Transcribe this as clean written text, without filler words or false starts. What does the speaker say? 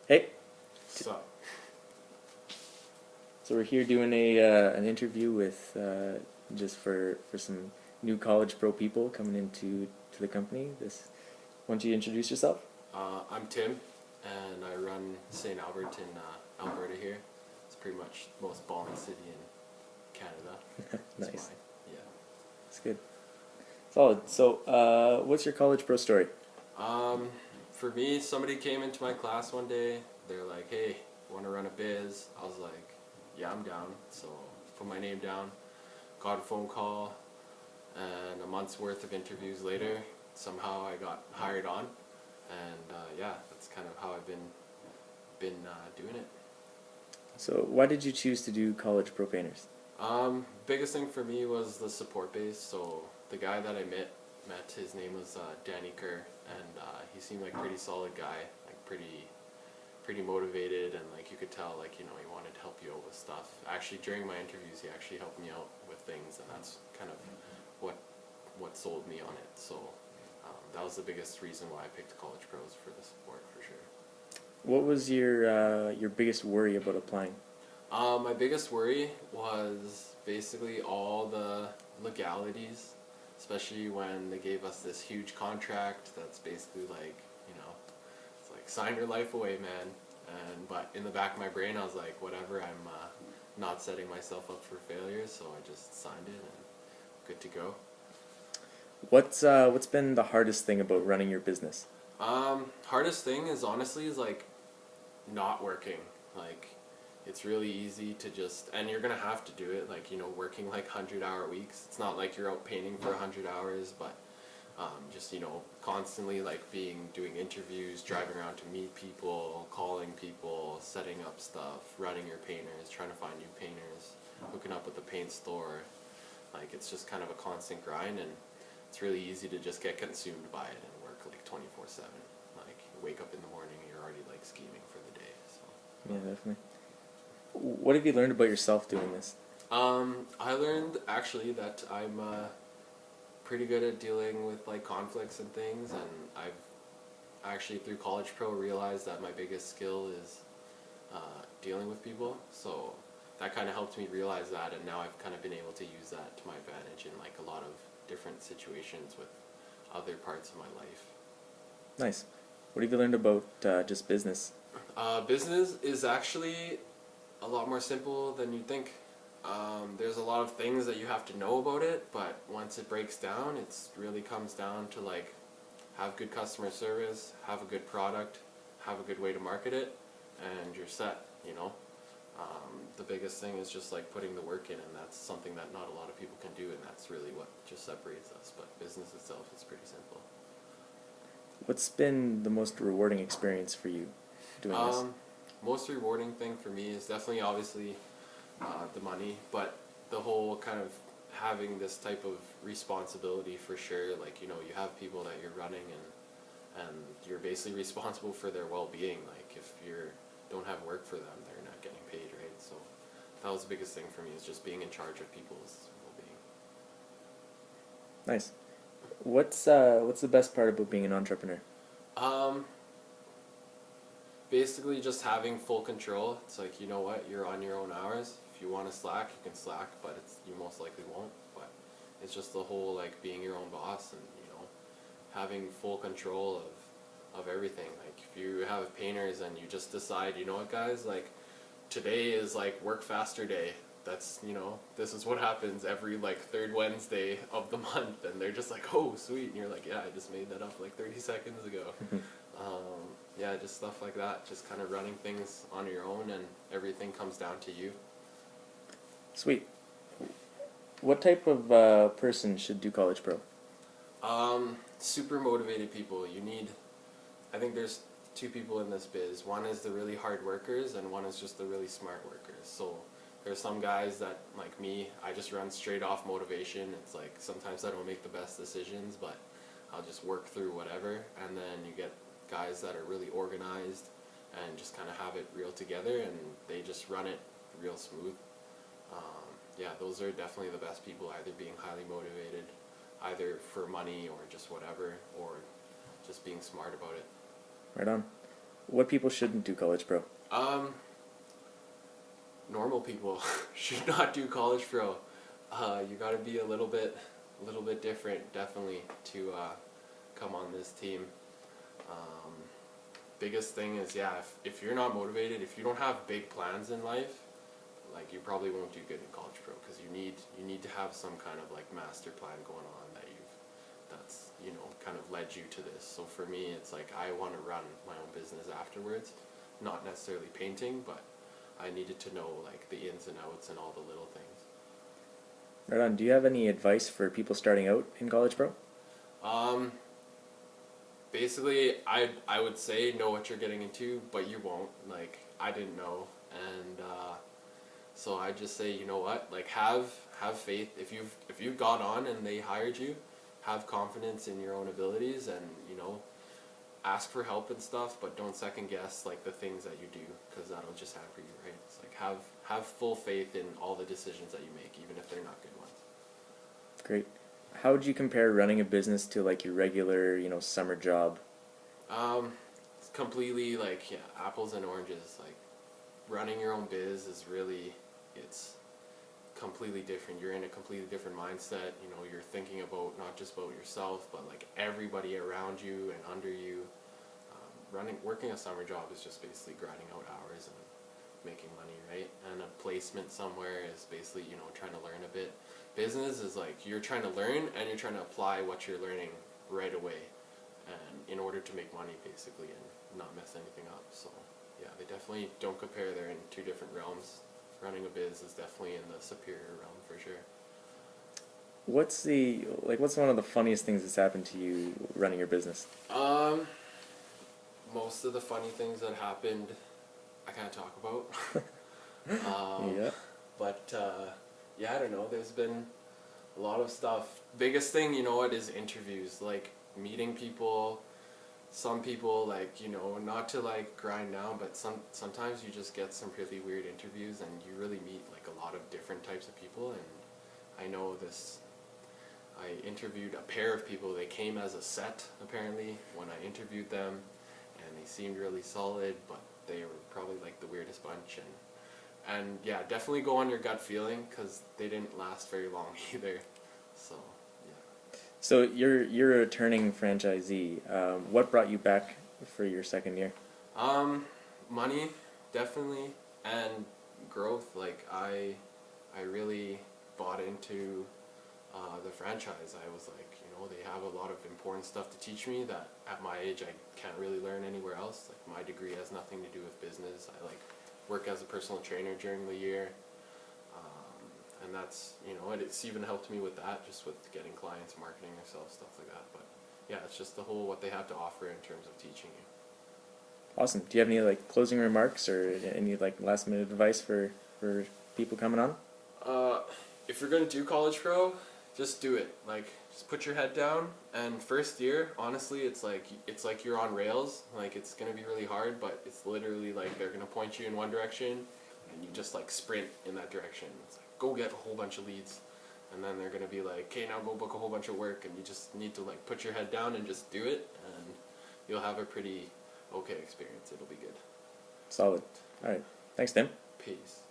Hey, So, so we're here doing a an interview with just for some new college pro people coming into the company. Why don't you introduce yourself? I'm Tim, and I run St. Albert in Alberta here. It's pretty much the most ballin' city in Canada. It's Nice, mine. Yeah. that's good, solid. So, what's your college pro story? Um, for me, somebody came into my class one day. They're like, "Hey, want to run a biz?" I was like, "Yeah, I'm down." So, put my name down. Got a phone call, and a month's worth of interviews later, somehow I got hired on, and yeah, that's kind of how I've been doing it. So, why did you choose to do college pro painters? Biggest thing for me was the support base. So the guy that I met his name was Danny Kerr, and he seemed like a pretty solid guy, like pretty motivated, and like you could tell, like he wanted to help you out with stuff. Actually, during my interviews, he actually helped me out with things, and that's kind of what what sold me on it. So that was the biggest reason why I picked College Pros for the support for sure. What was your biggest worry about applying? My biggest worry was basically all the legalities, especially when they gave us this huge contract that's basically like, it's like sign your life away, man. But in the back of my brain, I was like, whatever, I'm not setting myself up for failure, so I just signed it and good to go. What's been the hardest thing about running your business? Hardest thing is honestly is like not working. Like it's really easy to just, and you're gonna have to do it. Like working like 100-hour weeks. It's not like you're out painting for 100 hours, but just constantly like doing interviews, driving around to meet people, calling people, setting up stuff, running your painters, trying to find new painters, hooking up with the paint store. Like it's just kind of a constant grind, and it's really easy to just get consumed by it and work like 24/7. Like you wake up in the morning and you're already like scheming for the day. So. Yeah, definitely. What have you learned about yourself doing this? I learned actually that I'm pretty good at dealing with like conflicts and things, and I've actually through College Pro realized that my biggest skill is dealing with people. So that kind of helped me realize that, and now I've kind of been able to use that to my advantage in like a lot of different situations with other parts of my life. Nice. What have you learned about just business? Business is actually a lot more simple than you think. There's a lot of things that you have to know about it, but once it breaks down, it really comes down to like have good customer service, have a good product, have a good way to market it, and you're set. The biggest thing is just like putting the work in, and that's something that not a lot of people can do, and that's really what just separates us. But business itself is pretty simple. What's been the most rewarding experience for you doing this? Um, Most rewarding thing for me is definitely obviously the money, but the whole kind of having this type of responsibility for sure. Like you have people that you're running, and you're basically responsible for their well-being. Like if you don't have work for them, they're not getting paid, right? So that was the biggest thing for me, is just being in charge of people's well-being. Nice. What's the best part about being an entrepreneur? Um, Basically just having full control. It's like, you know what, you're on your own hours. If you want to slack, you can slack, but you most likely won't. But it's just the whole like being your own boss, and having full control of everything. Like if you have painters and you just decide, you know what, guys, like today is like work faster day. That's this is what happens every like third Wednesday of the month, and they're just like, oh sweet, and you're like, yeah, I just made that up like 30 seconds ago. Yeah, just stuff like that. Just kind of running things on your own, and everything comes down to you. Sweet. What type of person should do college pro? Super motivated people. I think there's two people in this biz. One is the really hard workers, and one is just the really smart workers. So there's some guys that, like me, I just run straight off motivation. It's like sometimes I don't make the best decisions, but I'll just work through whatever. And then you get guys that are really organized and just kind of have it real together, and they just run it real smooth. Yeah, those are definitely the best people, either being highly motivated, either for money or just whatever, or just being smart about it. Right on. What people shouldn't do college pro? Normal people should not do college pro. You got to be a little bit different, definitely, to come on this team. Um, Biggest thing is, yeah, if you're not motivated, if you don't have big plans in life, like you probably won't do good in college pro, because you need to have some kind of like master plan going on that's kind of led you to this. So for me, it's like I want to run my own business afterwards, not necessarily painting, but I needed to know like the ins and outs and all the little things. Right on. Do you have any advice for people starting out in college pro? Um, Basically, I would say know what you're getting into, but you won't. Like I didn't know, and so I just say, you know what, like have faith. If you've got on and they hired you, have confidence in your own abilities, and ask for help and stuff, but don't second guess like the things that you do, because that'll just hamper you, right? It's like have full faith in all the decisions that you make, even if they're not good ones. Great. How would you compare running a business to like your regular, summer job? It's completely like, yeah, apples and oranges. Like running your own biz is really, it's completely different. You're in a completely different mindset. You're thinking about not just about yourself, but like everybody around you and under you. Working a summer job is just basically grinding out hours and making money, right? And a placement somewhere is basically, trying to learn a bit. Business is like you're trying to learn and you're trying to apply what you're learning right away, and in order to make money basically and not mess anything up. So yeah, they definitely don't compare. They're in two different realms. Running a biz is definitely in the superior realm for sure. What's one of the funniest things that's happened to you running your business? Most of the funny things that happened, I can't talk about. Yeah. But yeah, I don't know. There's been a lot of stuff. Biggest thing, is interviews. Like meeting people. Some people, like, not to like grind down, but sometimes you just get some really weird interviews, and you really meet like a lot of different types of people. And I know this. I interviewed a pair of people. They came as a set apparently when I interviewed them, and they seemed really solid, but they were probably like the weirdest bunch. And yeah, definitely go on your gut feeling, because they didn't last very long either. So yeah. So you're a returning franchisee. What brought you back for your second year? Money, definitely, and growth. Like I really bought into the franchise. I was like, they have a lot of important stuff to teach me that at my age I can't really learn anywhere else. Like my degree has nothing to do with business. I like work as a personal trainer during the year, and that's it's even helped me with that, just with getting clients, marketing yourself, stuff like that. But yeah, it's just the whole what they have to offer in terms of teaching you. Awesome. Do you have any like closing remarks or any like last minute advice for people coming on? If you're gonna do college pro, just do it. Like just put your head down. And first year, honestly, it's like you're on rails. Like it's gonna be really hard, but it's literally like they're gonna point you in one direction, and you just like sprint in that direction. It's like go get a whole bunch of leads, and then they're gonna be like, okay, now go book a whole bunch of work, and you just need to like put your head down and just do it, and you'll have a pretty okay experience. It'll be good. Solid. All right. Thanks, Tim. Peace.